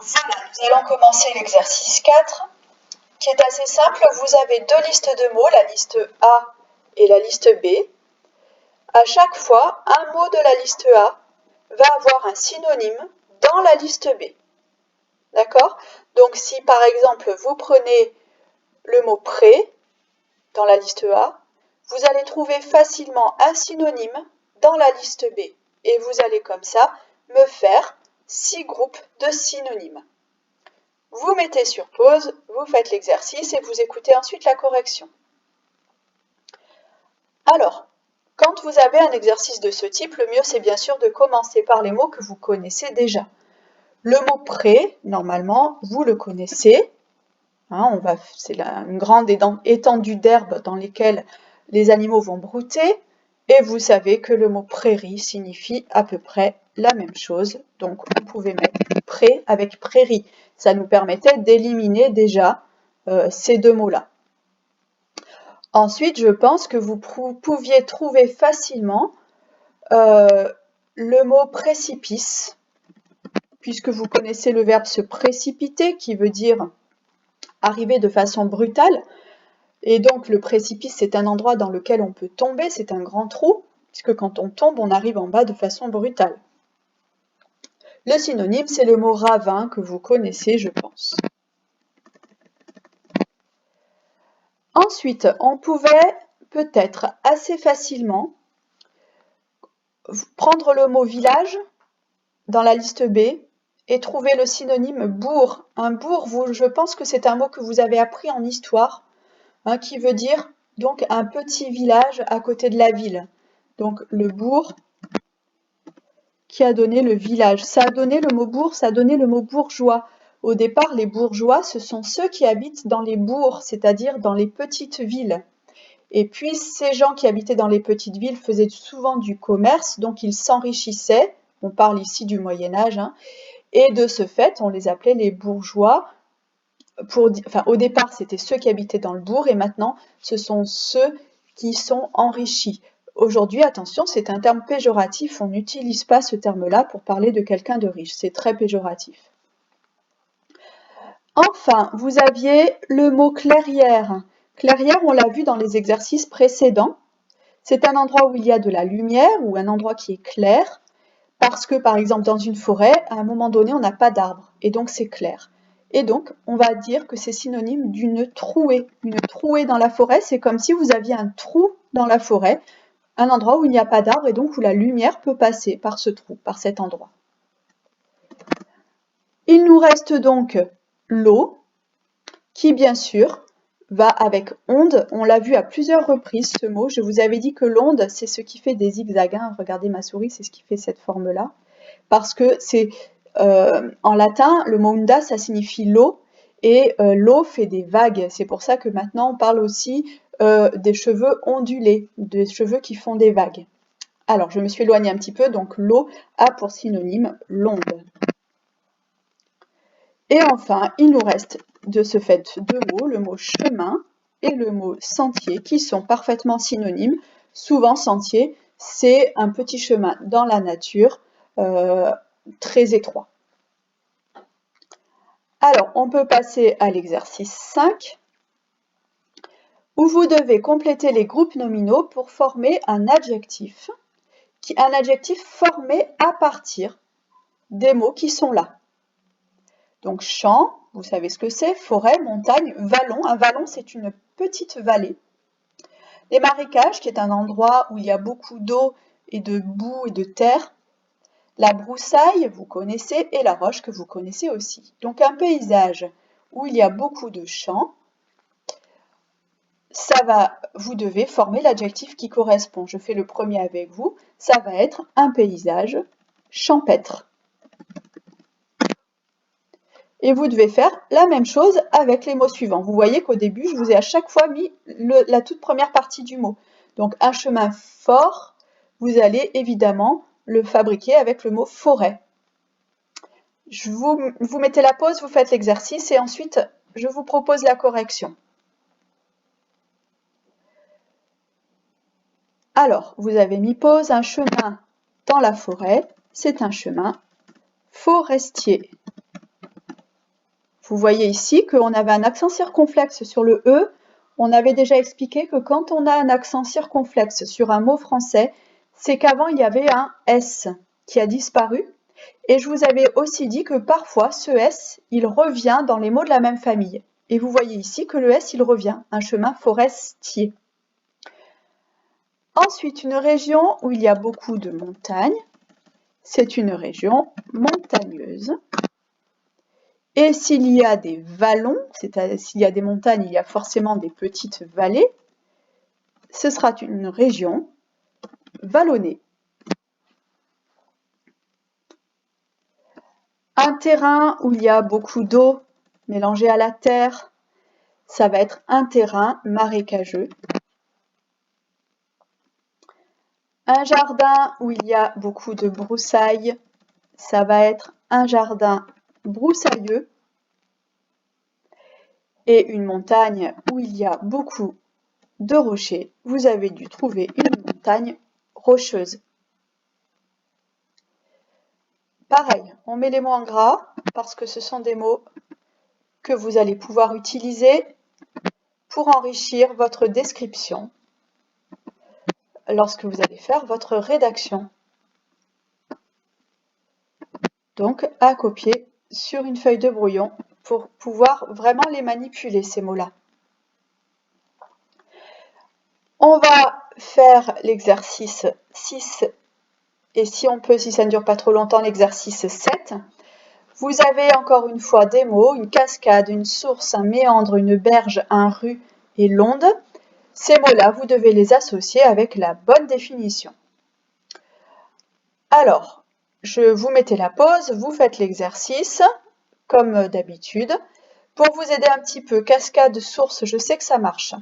Voilà, nous allons commencer l'exercice 4, qui est assez simple. Vous avez deux listes de mots, la liste A et la liste B. À chaque fois, un mot de la liste A va avoir un synonyme dans la liste B. D'accord? Donc si par exemple vous prenez le mot prêt dans la liste A, vous allez trouver facilement un synonyme dans la liste B. Et vous allez comme ça me faire 6 groupes de synonymes. Vous mettez sur pause, vous faites l'exercice et vous écoutez ensuite la correction. Alors, quand vous avez un exercice de ce type, le mieux c'est bien sûr de commencer par les mots que vous connaissez déjà. Le mot prêt, normalement, vous le connaissez. C'est une grande étendue d'herbe dans lesquelles les animaux vont brouter. Et vous savez que le mot prairie signifie à peu près la même chose. Donc, vous pouvez mettre pré avec prairie. Ça nous permettait d'éliminer déjà ces deux mots-là. Ensuite, je pense que vous pouviez trouver facilement le mot précipice, puisque vous connaissez le verbe se précipiter, qui veut dire arriver de façon brutale. Et donc, le précipice, c'est un endroit dans lequel on peut tomber, c'est un grand trou, puisque quand on tombe, on arrive en bas de façon brutale. Le synonyme, c'est le mot ravin que vous connaissez, je pense. Ensuite, on pouvait peut-être assez facilement prendre le mot village dans la liste B et trouver le synonyme bourg. Un bourg, je pense que c'est un mot que vous avez appris en histoire, qui veut dire donc un petit village à côté de la ville. Donc le bourg qui a donné le village. Ça a donné le mot bourg, ça a donné le mot bourgeois. Au départ, les bourgeois, ce sont ceux qui habitent dans les bourgs, c'est-à-dire dans les petites villes. Et puis, ces gens qui habitaient dans les petites villes faisaient souvent du commerce, donc ils s'enrichissaient. On parle ici du Moyen-Âge, et de ce fait, on les appelait les bourgeois. Au départ, c'était ceux qui habitaient dans le bourg, et maintenant, ce sont ceux qui sont enrichis. Aujourd'hui, attention, c'est un terme péjoratif, on n'utilise pas ce terme-là pour parler de quelqu'un de riche, c'est très péjoratif. Enfin, vous aviez le mot clairière. Clairière, on l'a vu dans les exercices précédents. C'est un endroit où il y a de la lumière ou un endroit qui est clair, parce que par exemple dans une forêt, à un moment donné, on n'a pas d'arbres, et donc c'est clair. Et donc, on va dire que c'est synonyme d'une trouée. Une trouée dans la forêt, c'est comme si vous aviez un trou dans la forêt, un endroit où il n'y a pas d'arbres et donc où la lumière peut passer par ce trou, par cet endroit. Il nous reste donc l'eau, qui bien sûr va avec onde. On l'a vu à plusieurs reprises ce mot. Je vous avais dit que l'onde, c'est ce qui fait des zigzags. Regardez ma souris, c'est ce qui fait cette forme-là. Parce que c'est en latin, le mot onda, ça signifie l'eau. Et l'eau fait des vagues. C'est pour ça que maintenant, on parle aussi des cheveux ondulés, des cheveux qui font des vagues. Alors, je me suis éloignée un petit peu. Donc, l'eau a pour synonyme l'onde. Et enfin, il nous reste de ce fait deux mots, le mot chemin et le mot sentier, qui sont parfaitement synonymes. Souvent, sentier, c'est un petit chemin dans la nature, très étroit. Alors, on peut passer à l'exercice 5, où vous devez compléter les groupes nominaux pour former un adjectif formé à partir des mots qui sont là. Donc, champ, vous savez ce que c'est, forêt, montagne, vallon. Un vallon, c'est une petite vallée. Les marécages, qui est un endroit où il y a beaucoup d'eau et de boue et de terre. La broussaille, vous connaissez, et la roche, que vous connaissez aussi. Donc, un paysage où il y a beaucoup de champs, vous devez former l'adjectif qui correspond. Je fais le premier avec vous. Ça va être un paysage champêtre. Et vous devez faire la même chose avec les mots suivants. Vous voyez qu'au début, je vous ai à chaque fois mis la toute première partie du mot. Donc, un chemin fort, vous allez évidemment le fabriquer avec le mot forêt. Vous mettez la pause, vous faites l'exercice et ensuite, je vous propose la correction. Alors, vous avez mis pause, un chemin dans la forêt, c'est un chemin forestier. Vous voyez ici qu'on avait un accent circonflexe sur le E. On avait déjà expliqué que quand on a un accent circonflexe sur un mot français, c'est qu'avant il y avait un S qui a disparu. Et je vous avais aussi dit que parfois ce S, il revient dans les mots de la même famille. Et vous voyez ici que le S, il revient, un chemin forestier. Ensuite, une région où il y a beaucoup de montagnes, c'est une région montagneuse. Et s'il y a des vallons, c'est-à-dire s'il y a des montagnes, il y a forcément des petites vallées, ce sera une région vallonnée. Un terrain où il y a beaucoup d'eau mélangée à la terre, ça va être un terrain marécageux. Un jardin où il y a beaucoup de broussailles, ça va être un jardin broussailleux. Et une montagne où il y a beaucoup de rochers, vous avez dû trouver une montagne rocheuse. Pareil, on met les mots en gras parce que ce sont des mots que vous allez pouvoir utiliser pour enrichir votre description lorsque vous allez faire votre rédaction. Donc, à copier sur une feuille de brouillon pour pouvoir vraiment les manipuler, ces mots-là. On va faire l'exercice 6 et si on peut, si ça ne dure pas trop longtemps, l'exercice 7. Vous avez encore une fois des mots, une cascade, une source, un méandre, une berge, un ru et l'onde. Ces mots-là, vous devez les associer avec la bonne définition. Alors, vous mettez la pause, vous faites l'exercice, comme d'habitude. Pour vous aider un petit peu, cascade, source, je sais que ça marche.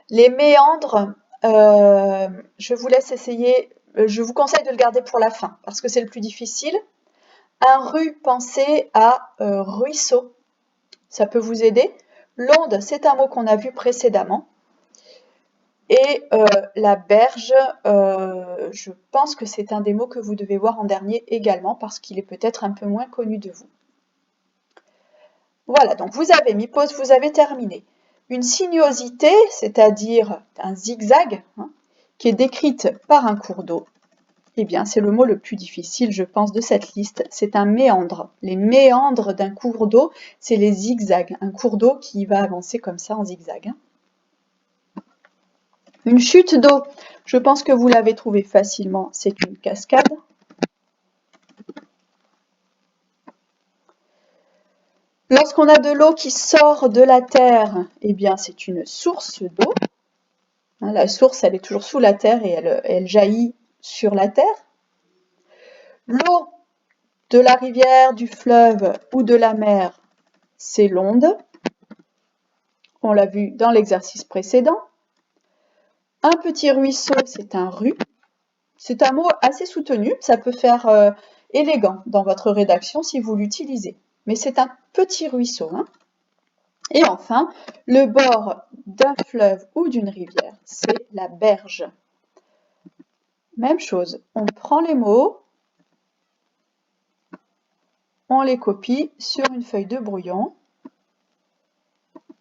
Les méandres, je vous laisse essayer, je vous conseille de le garder pour la fin, parce que c'est le plus difficile. Un ru, pensez à ruisseau, ça peut vous aider. L'onde, c'est un mot qu'on a vu précédemment. Et la berge, je pense que c'est un des mots que vous devez voir en dernier également, parce qu'il est peut-être un peu moins connu de vous. Voilà, donc vous avez mis pause, vous avez terminé. Une sinuosité, c'est-à-dire un zigzag, qui est décrite par un cours d'eau, eh bien, c'est le mot le plus difficile, je pense, de cette liste. C'est un méandre. Les méandres d'un cours d'eau, c'est les zigzags. Un cours d'eau qui va avancer comme ça en zigzag. Une chute d'eau, je pense que vous l'avez trouvé facilement, c'est une cascade. Lorsqu'on a de l'eau qui sort de la terre, eh bien, c'est une source d'eau. La source, elle est toujours sous la terre et elle jaillit sur la terre. L'eau de la rivière, du fleuve ou de la mer, c'est l'onde. On l'a vu dans l'exercice précédent. Un petit ruisseau, c'est un ru. C'est un mot assez soutenu, ça peut faire élégant dans votre rédaction si vous l'utilisez. Mais c'est un petit ruisseau. Et enfin, le bord d'un fleuve ou d'une rivière, c'est la berge. Même chose, on prend les mots, on les copie sur une feuille de brouillon.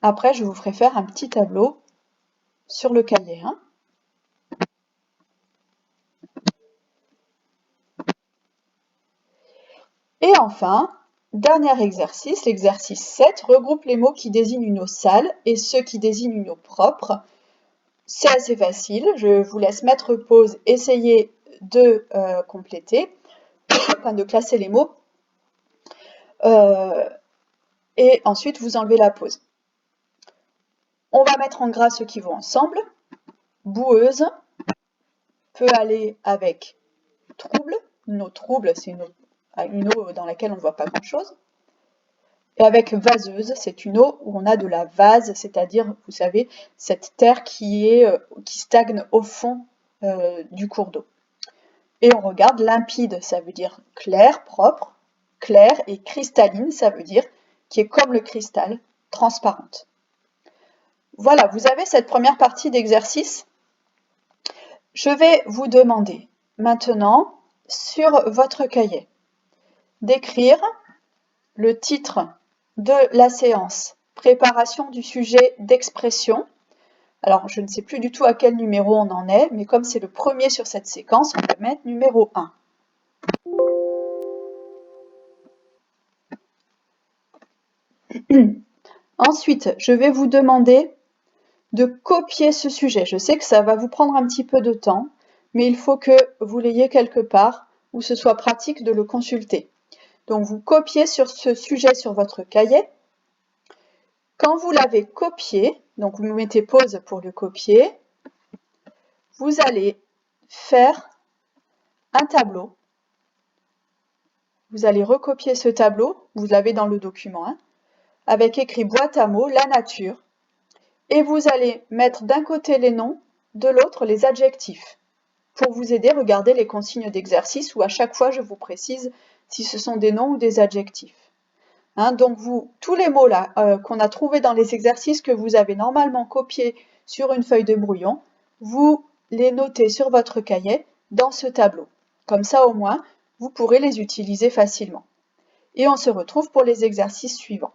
Après, je vous ferai faire un petit tableau sur le cahier. Et enfin, dernier exercice, l'exercice 7, regroupe les mots qui désignent une eau sale et ceux qui désignent une eau propre. C'est assez facile, je vous laisse mettre pause, essayer de compléter, enfin de classer les mots, et ensuite vous enlevez la pause. On va mettre en gras ceux qui vont ensemble. Boueuse peut aller avec trouble. Une eau trouble, c'est une eau dans laquelle on ne voit pas grand-chose. Et avec vaseuse, c'est une eau où on a de la vase, c'est-à-dire, vous savez, cette terre qui stagne au fond du cours d'eau. Et on regarde limpide, ça veut dire clair, propre, clair, et cristalline, ça veut dire qui est comme le cristal, transparente. Voilà, vous avez cette première partie d'exercice. Je vais vous demander maintenant, sur votre cahier, d'écrire le titre de la séance préparation du sujet d'expression. Alors, je ne sais plus du tout à quel numéro on en est, mais comme c'est le premier sur cette séquence, on va mettre numéro 1. Ensuite, je vais vous demander de copier ce sujet. Je sais que ça va vous prendre un petit peu de temps, mais il faut que vous l'ayez quelque part où ce soit pratique de le consulter. Donc, vous copiez sur ce sujet sur votre cahier. Quand vous l'avez copié, donc vous mettez pause pour le copier, vous allez faire un tableau. Vous allez recopier ce tableau, vous l'avez dans le document, hein, avec écrit boîte à mots, la nature, et vous allez mettre d'un côté les noms, de l'autre les adjectifs. Pour vous aider, regardez les consignes d'exercice où à chaque fois je vous précise si ce sont des noms ou des adjectifs. Hein, donc tous les mots là qu'on a trouvés dans les exercices que vous avez normalement copiés sur une feuille de brouillon, vous les notez sur votre cahier dans ce tableau. Comme ça au moins, vous pourrez les utiliser facilement. Et on se retrouve pour les exercices suivants.